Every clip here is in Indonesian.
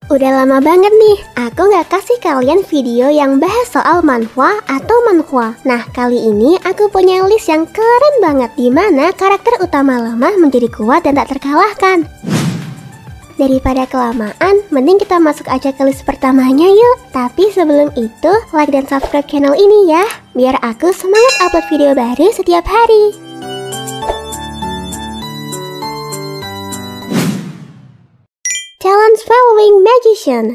Udah lama banget nih, aku gak kasih kalian video yang bahas soal manhwa atau manhwa. Nah, kali ini aku punya list yang keren banget, dimana karakter utama lemah menjadi kuat dan tak terkalahkan. Daripada kelamaan, mending kita masuk aja ke list pertamanya yuk. Tapi sebelum itu, like dan subscribe channel ini ya, biar aku semangat upload video baru setiap hari. Challenge Following Magician.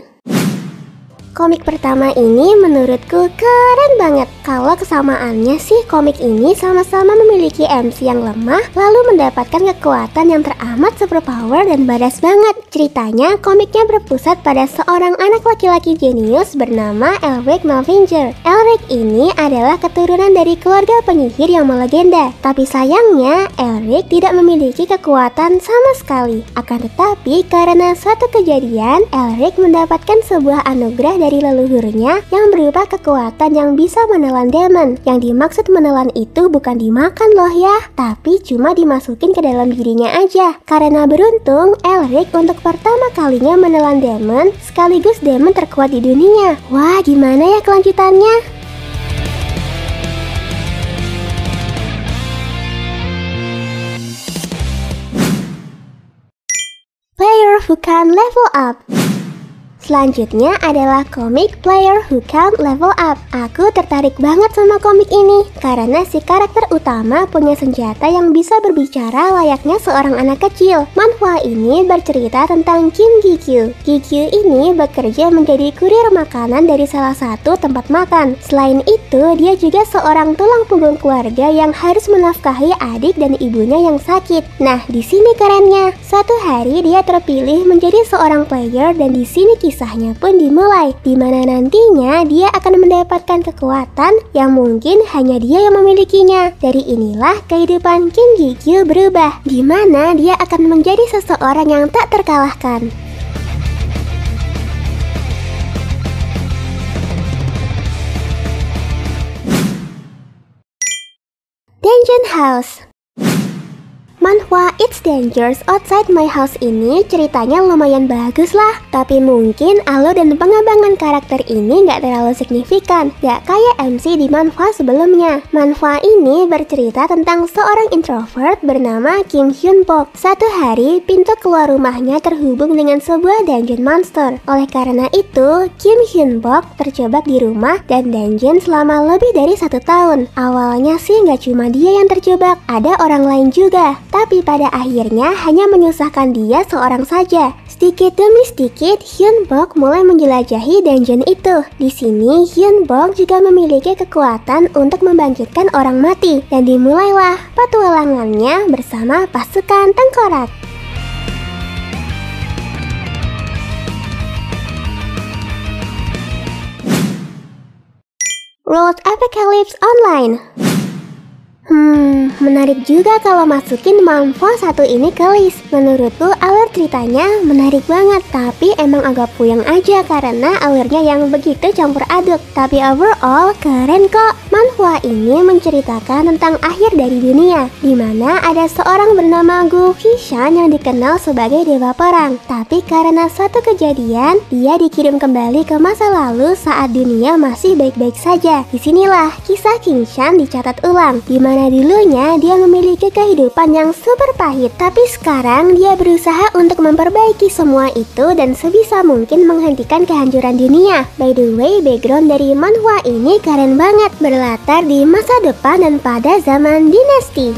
Komik pertama ini menurutku keren banget. Kalau kesamaannya sih, komik ini sama-sama memiliki MC yang lemah lalu mendapatkan kekuatan yang teramat superpower dan badass banget. Ceritanya, komiknya berpusat pada seorang anak laki-laki jenius bernama Elric Malvinger. Elric ini adalah keturunan dari keluarga penyihir yang melegenda. Tapi sayangnya, Elric tidak memiliki kekuatan sama sekali. Akan tetapi, karena suatu kejadian, Elric mendapatkan sebuah anugerah dari leluhurnya yang berupa kekuatan yang bisa menelan demon. Yang dimaksud menelan itu bukan dimakan loh ya, tapi cuma dimasukin ke dalam dirinya aja. Karena beruntung, Elric untuk pertama kalinya menelan demon sekaligus demon terkuat di dunia. Wah, gimana ya kelanjutannya? Player Who Can Level Up. Selanjutnya adalah komik Player Who Can't Level Up. Aku tertarik banget sama komik ini karena si karakter utama punya senjata yang bisa berbicara layaknya seorang anak kecil. Manhwa ini bercerita tentang Kim Gi-kyu. Gi-kyu ini bekerja menjadi kurir makanan dari salah satu tempat makan. Selain itu, dia juga seorang tulang punggung keluarga yang harus menafkahi adik dan ibunya yang sakit. Nah, di sini kerennya. Suatu hari dia terpilih menjadi seorang player dan di sini kisahnya pun dimulai, di mana nantinya dia akan mendapatkan kekuatan yang mungkin hanya dia yang memilikinya. Dari inilah kehidupan Kim Gi-kyu berubah, di mana dia akan menjadi seseorang yang tak terkalahkan. Dungeon House. Manhwa It's Dangerous Outside My House ini ceritanya lumayan bagus lah, tapi mungkin alur dan pengembangan karakter ini gak terlalu signifikan, gak kayak MC di manhwa sebelumnya. Manhwa ini bercerita tentang seorang introvert bernama Kim Hyun-bok. Satu hari, pintu keluar rumahnya terhubung dengan sebuah dungeon monster. Oleh karena itu, Kim Hyun-bok terjebak di rumah dan dungeon selama lebih dari 1 tahun. Awalnya sih gak cuma dia yang terjebak, ada orang lain juga. Tapi pada akhirnya hanya menyusahkan dia seorang saja. Sedikit demi sedikit, Hyun-bok mulai menjelajahi dungeon itu. Di sini, Hyun-bok juga memiliki kekuatan untuk membangkitkan orang mati. Dan dimulailah petualangannya bersama pasukan tengkorak. World Apocalypse Online. Menarik juga kalau masukin manhwa satu ini ke list. Menurutku alur ceritanya menarik banget, tapi emang agak puyeng aja karena alurnya yang begitu campur aduk. Tapi overall keren kok. Manhwa ini menceritakan tentang akhir dari dunia, dimana ada seorang bernama Gu Qishan yang dikenal sebagai dewa perang. Tapi karena suatu kejadian, dia dikirim kembali ke masa lalu saat dunia masih baik-baik saja. Disinilah kisah Qingshan dicatat ulang, dimana dulunya dia memiliki kehidupan yang super pahit, tapi sekarang dia berusaha untuk memperbaiki semua itu dan sebisa mungkin menghentikan kehancuran dunia. By the way, background dari manhwa ini keren banget, berlatar di masa depan dan pada zaman dinasti.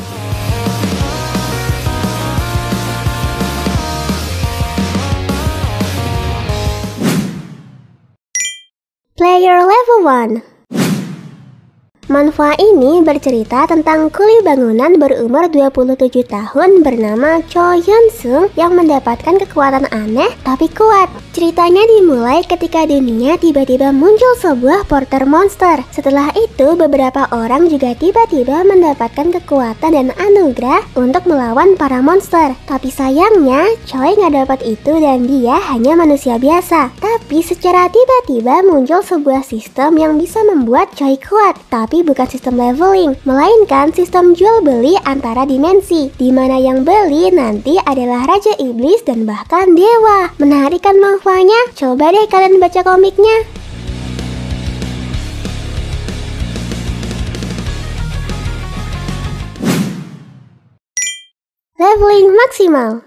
Player Level 1. Manhwa ini bercerita tentang kuli bangunan berumur 27 tahun bernama Cho Hyun-sung yang mendapatkan kekuatan aneh tapi kuat. Ceritanya dimulai ketika dunia tiba-tiba muncul sebuah porter monster. Setelah itu beberapa orang juga tiba-tiba mendapatkan kekuatan dan anugerah untuk melawan para monster. Tapi sayangnya Choi nggak dapat itu dan dia hanya manusia biasa. Tapi secara tiba-tiba muncul sebuah sistem yang bisa membuat Choi kuat. Tapi Tapi bukan sistem leveling, melainkan sistem jual beli antara dimensi, di mana yang beli nanti adalah Raja Iblis dan bahkan dewa. Menarik kan manfaatnya? Coba deh kalian baca komiknya. Leveling maksimal.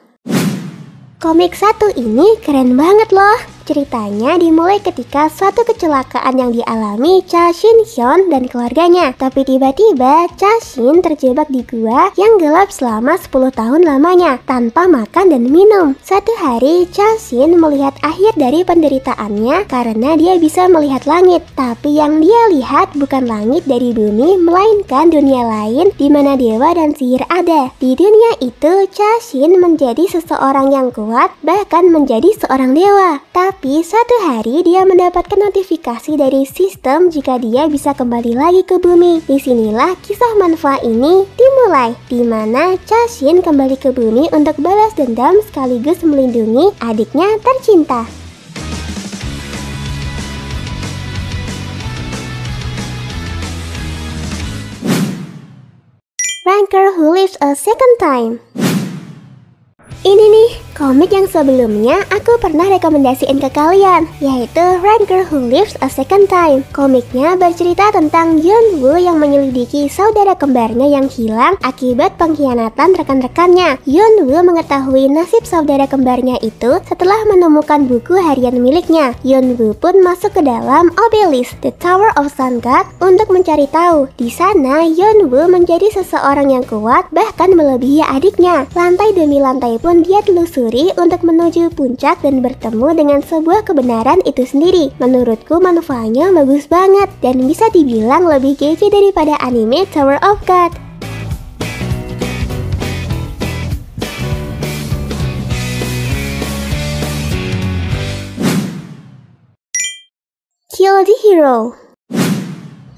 Komik 1 ini keren banget loh. Ceritanya dimulai ketika suatu kecelakaan yang dialami Cha Shin Hyun dan keluarganya. Tapi tiba-tiba Cha Shin terjebak di gua yang gelap selama 10 tahun lamanya tanpa makan dan minum. Suatu hari Cha Shin melihat akhir dari penderitaannya karena dia bisa melihat langit. Tapi yang dia lihat bukan langit dari bumi, melainkan dunia lain di mana dewa dan sihir ada. Di dunia itu Cha Shin menjadi seseorang yang kuat, bahkan menjadi seorang dewa. Tapi suatu hari dia mendapatkan notifikasi dari sistem jika dia bisa kembali lagi ke bumi. Disinilah kisah manfaat ini dimulai, di mana Cha Shin kembali ke bumi untuk balas dendam sekaligus melindungi adiknya tercinta. Ranker Who Lives a Second Time. Ini nih, komik yang sebelumnya aku pernah rekomendasiin ke kalian, yaitu Ranker Who Lives a Second Time. Komiknya bercerita tentang Yeon-woo yang menyelidiki saudara kembarnya yang hilang akibat pengkhianatan rekan-rekannya. Yeon-woo mengetahui nasib saudara kembarnya itu setelah menemukan buku harian miliknya. Yeon-woo pun masuk ke dalam obelisk, The Tower of Sun God, untuk mencari tahu. Di sana, Yeon-woo menjadi seseorang yang kuat, bahkan melebihi adiknya. Lantai demi lantai pun dia telusuri untuk menuju puncak dan bertemu dengan sebuah kebenaran itu sendiri. Menurutku manfaatnya bagus banget dan bisa dibilang lebih kece daripada anime Tower of God. Kill the Hero.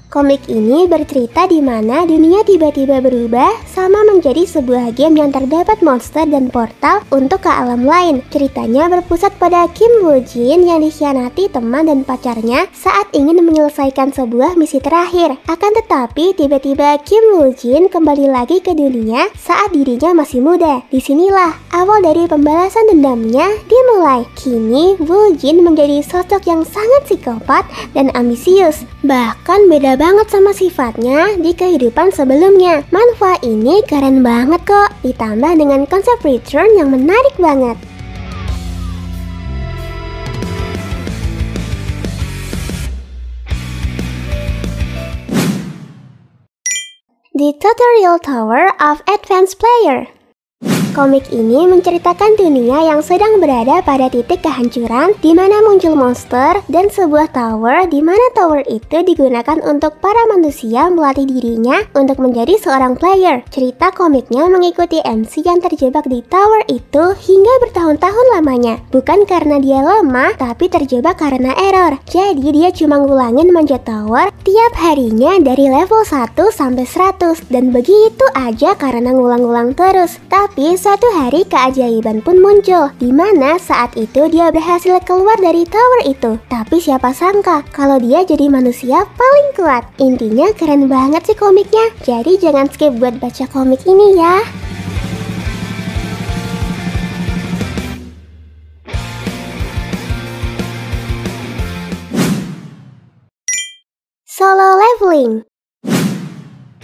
Komik ini bercerita di mana dunia tiba-tiba berubah sama menjadi sebuah game yang terdapat monster dan portal untuk ke alam lain. Ceritanya berpusat pada Kim Woo Jin yang dikhianati teman dan pacarnya saat ingin menyelesaikan sebuah misi terakhir. Akan tetapi tiba-tiba Kim Woo Jin kembali lagi ke dunia saat dirinya masih muda. Disinilah awal dari pembalasan dendamnya dimulai. Kini Woo Jin menjadi sosok yang sangat psikopat dan ambisius. Bahkan beda banget sama sifatnya di kehidupan sebelumnya. Manfaat ini keren banget kok, ditambah dengan konsep return yang menarik banget. The Tutorial Tower of Advanced Player. Komik ini menceritakan dunia yang sedang berada pada titik kehancuran, di mana muncul monster dan sebuah tower, di mana tower itu digunakan untuk para manusia melatih dirinya untuk menjadi seorang player. Cerita komiknya mengikuti MC yang terjebak di tower itu hingga bertahun-tahun lamanya. Bukan karena dia lemah, tapi terjebak karena error. Jadi dia cuma ngulangin manjat tower tiap harinya dari level 1 sampai 100, dan begitu aja karena ngulang-ngulang terus. Tapi suatu hari keajaiban pun muncul, di mana saat itu dia berhasil keluar dari tower itu. Tapi siapa sangka kalau dia jadi manusia paling kuat. Intinya keren banget sih komiknya. Jadi jangan skip buat baca komik ini ya. Solo leveling.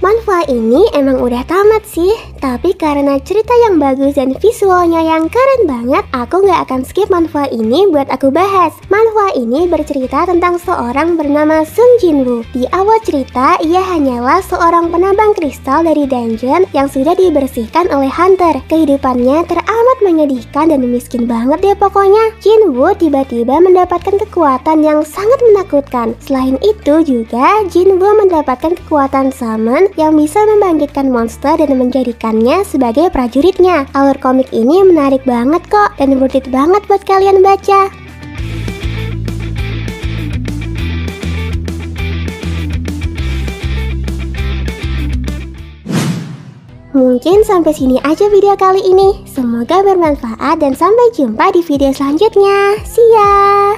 Manfaat ini emang udah tamat sih, tapi karena cerita yang bagus dan visualnya yang keren banget, aku gak akan skip manfaat ini buat aku bahas. Manfaat ini bercerita tentang seorang bernama Sung Jin Woo. Di awal cerita, ia hanyalah seorang penambang kristal dari dungeon yang sudah dibersihkan oleh hunter. Kehidupannya teramat menyedihkan dan miskin banget deh pokoknya. Jin Woo tiba-tiba mendapatkan kekuatan yang sangat menakutkan. Selain itu juga, Jin Woo mendapatkan kekuatan summon yang bisa membangkitkan monster dan menjadikannya sebagai prajuritnya. Alur komik ini menarik banget kok dan worth it banget buat kalian baca. Mungkin sampai sini aja video kali ini. Semoga bermanfaat dan sampai jumpa di video selanjutnya. See ya!